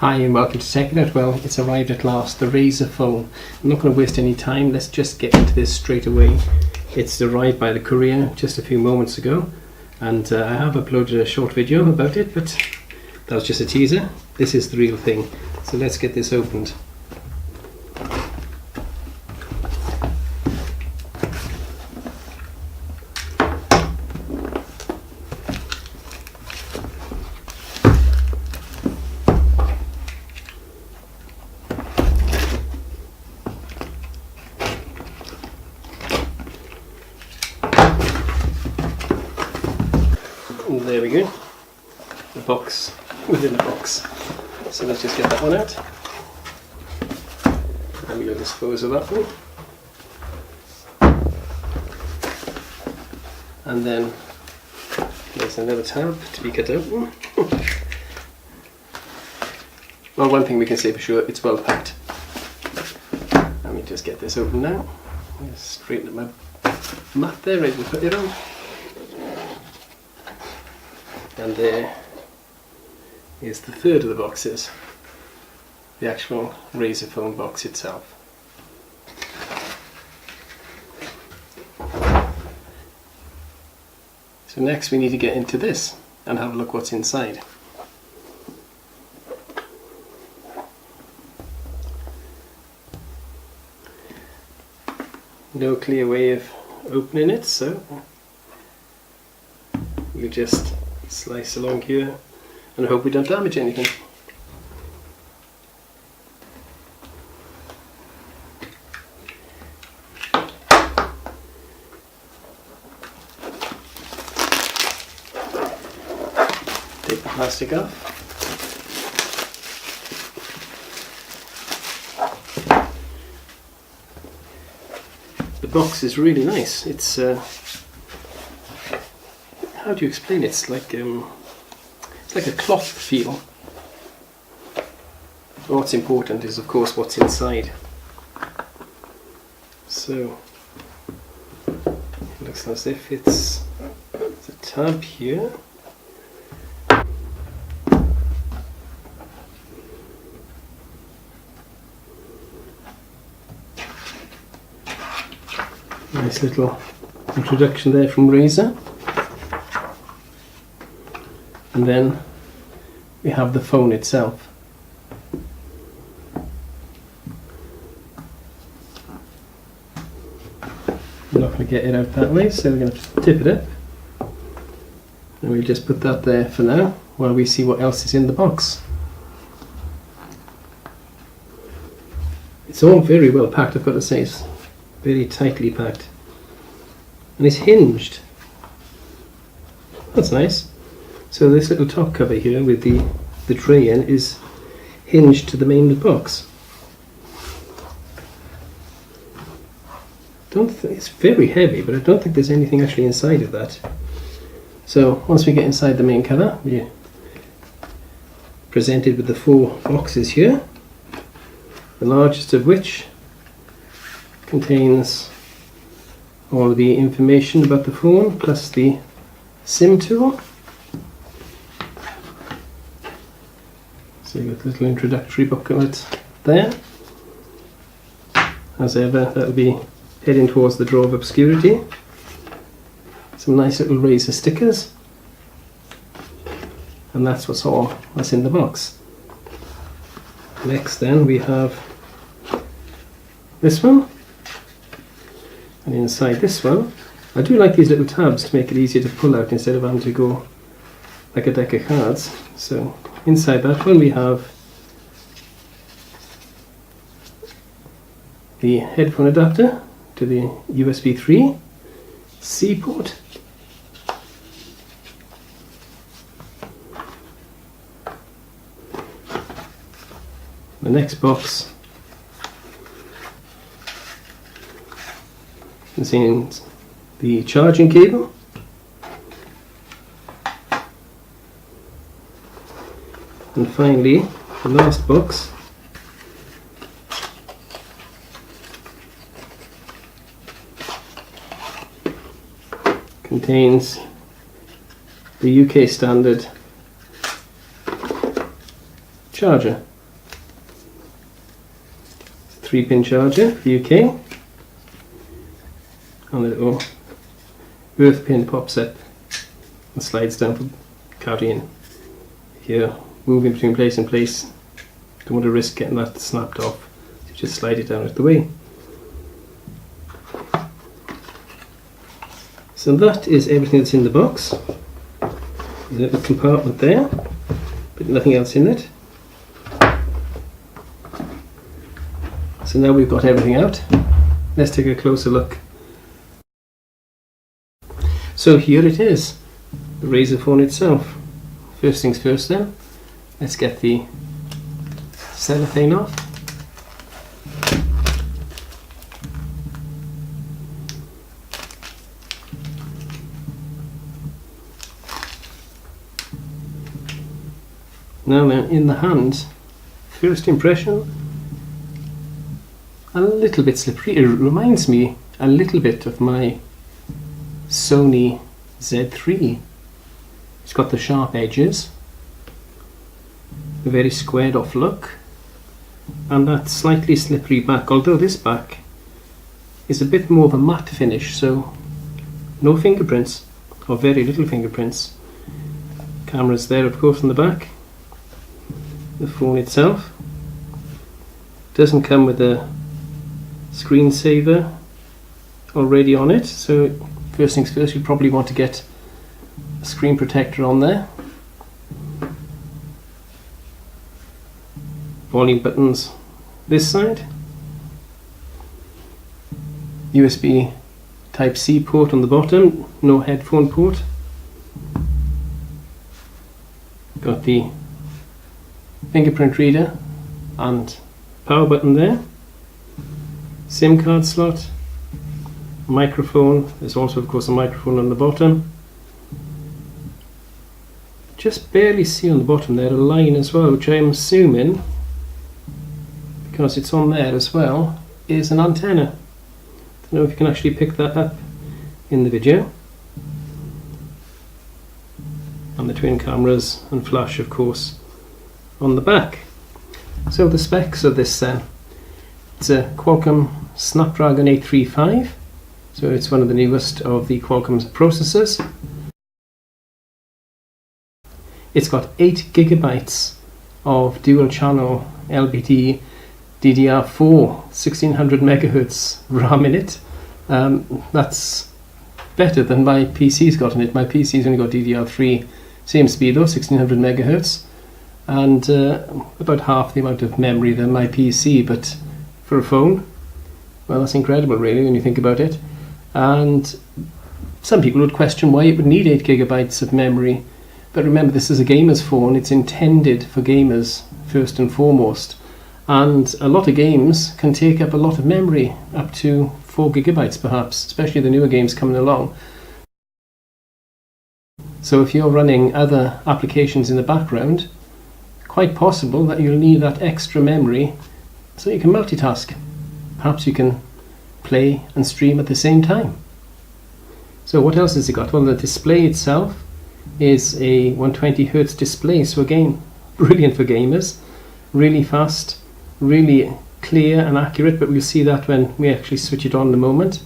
Hi and welcome to TechNet. Well, it's arrived at last, the Razer phone. I'm not going to waste any time, let's just get into this straight away. It's arrived by the courier just a few moments ago, and I have uploaded a short video about it, but that was just a teaser. This is the real thing, so let's get this opened. There we go, the box within the box. So let's just get that one out, and we'll dispose of that one. And then there's another tab to be cut open. Well, one thing we can say for sure, it's well packed. Let me just get this open now. Just straighten up my mat there, ready to put it on. And there is the third of the boxes, the actual Razer phone box itself. So next we need to get into this and have a look what's inside. No clear way of opening it, so we just slice along here and hope we don't damage anything. Take the plastic off. The box is really nice. It's how do you explain it? It's like a cloth feel. What's important is, of course, what's inside. So it looks as if it's a tab here. Nice little introduction there from Razer. And then we have the phone itself. I'm not going to get it out that way, so we're going to tip it up. And we'll just put that there for now, while we see what else is in the box. It's all very well packed, I've got to say. It's very tightly packed. And it's hinged. That's nice. So this little top cover here with the tray in is hinged to the main box. It's very heavy, but I don't think there's anything actually inside of that. So once we get inside the main cover, we're presented with the 4 boxes here, the largest of which contains all of the information about the phone, plus the SIM tool. So you've got a little introductory booklet there. As ever, that'll be heading towards the drawer of obscurity. Some nice little Razer stickers. And that's what's in the box. Next then we have this one. And inside this one, I do like these little tabs to make it easier to pull out instead of having to go like a deck of cards. So inside that one we have the headphone adapter to the USB 3C port. The next box contains the charging cable, and finally the last box contains the UK standard charger 3-pin charger for the UK. And a little earth pin pops up and slides down for carrying. Here, moving between place and place. Don't want to risk getting that snapped off, so just slide it down out of the way. So that is everything that's in the box. There's a little compartment there, but nothing else in it. So now we've got everything out. Let's take a closer look. So here it is, the Razer phone itself. First things first then, let's get the cellophane off. Now then, in the hand, first impression, a little bit slippery. It reminds me a little bit of my Sony Z3. It's got the sharp edges, a very squared off look, and that slightly slippery back, although this back is a bit more of a matte finish, so no fingerprints, or very little fingerprints. Camera's there of course on the back. The phone itself doesn't come with a screensaver already on it, so first things first, you probably want to get a screen protector on there. Volume buttons this side. USB Type-C port on the bottom, no headphone port. Got the fingerprint reader and power button there. SIM card slot. Microphone, there's also of course a microphone on the bottom. Just barely see on the bottom there a line as well, which I'm assuming, because it's on there as well, is an antenna. Don't know if you can actually pick that up in the video. And the twin cameras and flash of course on the back. So the specs of this then, it's a Qualcomm Snapdragon 835. So it's one of the newest of the Qualcomm's processors. It's got 8 gigabytes of dual channel LPD DDR4 1600 megahertz RAM in it. That's better than my PC's got in it. My PC's only got DDR3, same speed though, 1600 megahertz, and about half the amount of memory than my PC, but for a phone, well, that's incredible really when you think about it. And some people would question why it would need 8 gigabytes of memory, but remember this is a gamer's phone. It's intended for gamers first and foremost, and a lot of games can take up a lot of memory, up to 4 gigabytes perhaps, especially the newer games coming along. So if you're running other applications in the background, quite possible that you'll need that extra memory so you can multitask. Perhaps you can play and stream at the same time. So what else has it got? Well, the display itself is a 120Hz display, so again, brilliant for gamers, really fast, really clear and accurate, but we'll see that when we actually switch it on in a moment.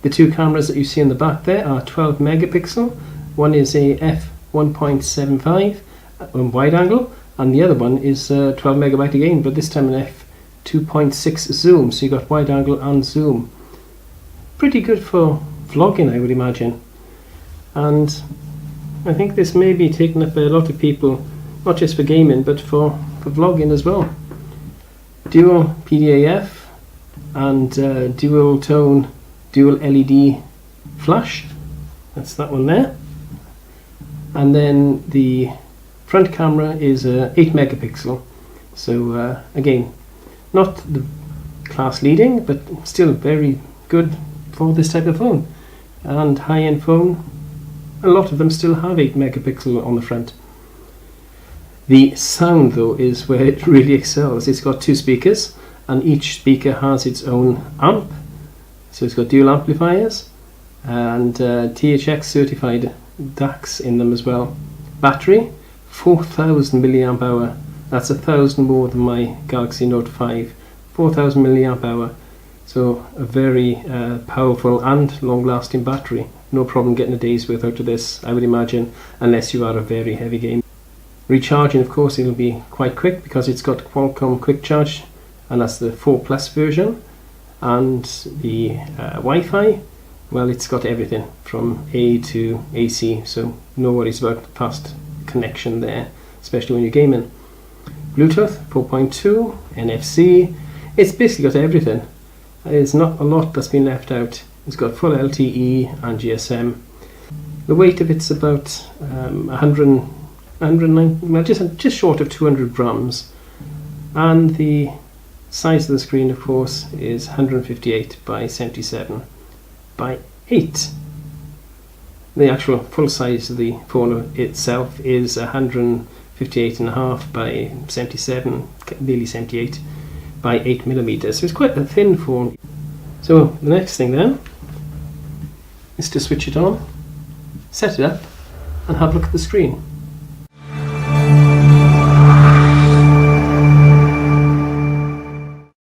The two cameras that you see in the back there are 12 megapixel. One is a f1.75 wide angle, and the other one is 12 megabyte again, but this time an f2.6 zoom, so you got wide angle and zoom. Pretty good for vlogging, I would imagine. And I think this may be taken up by a lot of people, not just for gaming, but for vlogging as well. Dual PDAF and dual tone, dual LED flash. That's that one there. And then the front camera is 8 megapixel. So again, not the class leading, but still very good for this type of phone. And high-end phone, a lot of them still have 8 megapixel on the front. The sound though is where it really excels. It's got 2 speakers, and each speaker has its own amp. So it's got dual amplifiers and THX certified DACs in them as well. Battery, 4000 milliamp hour. That's 1,000 more than my Galaxy Note 5 4000 milliamp hour. So a very powerful and long-lasting battery. No problem getting a day's worth out of this, I would imagine, unless you are a very heavy gamer. Recharging, of course, it'll be quite quick because it's got Qualcomm Quick Charge, and that's the 4 Plus version. And the Wi-Fi, well, it's got everything from A to AC, so no worries about fast connection there, especially when you're gaming. Bluetooth 4.2, NFC, it's basically got everything. There's not a lot that's been left out. It's got full LTE and GSM. The weight of it's about 109, well, just short of 200 grams, and the size of the screen, of course, is 158 by 77 by 8. The actual full size of the phone itself is 158.5 by 77, nearly 78 by 8 millimeters. So it's quite a thin phone. So the next thing then is to switch it on, set it up, and have a look at the screen.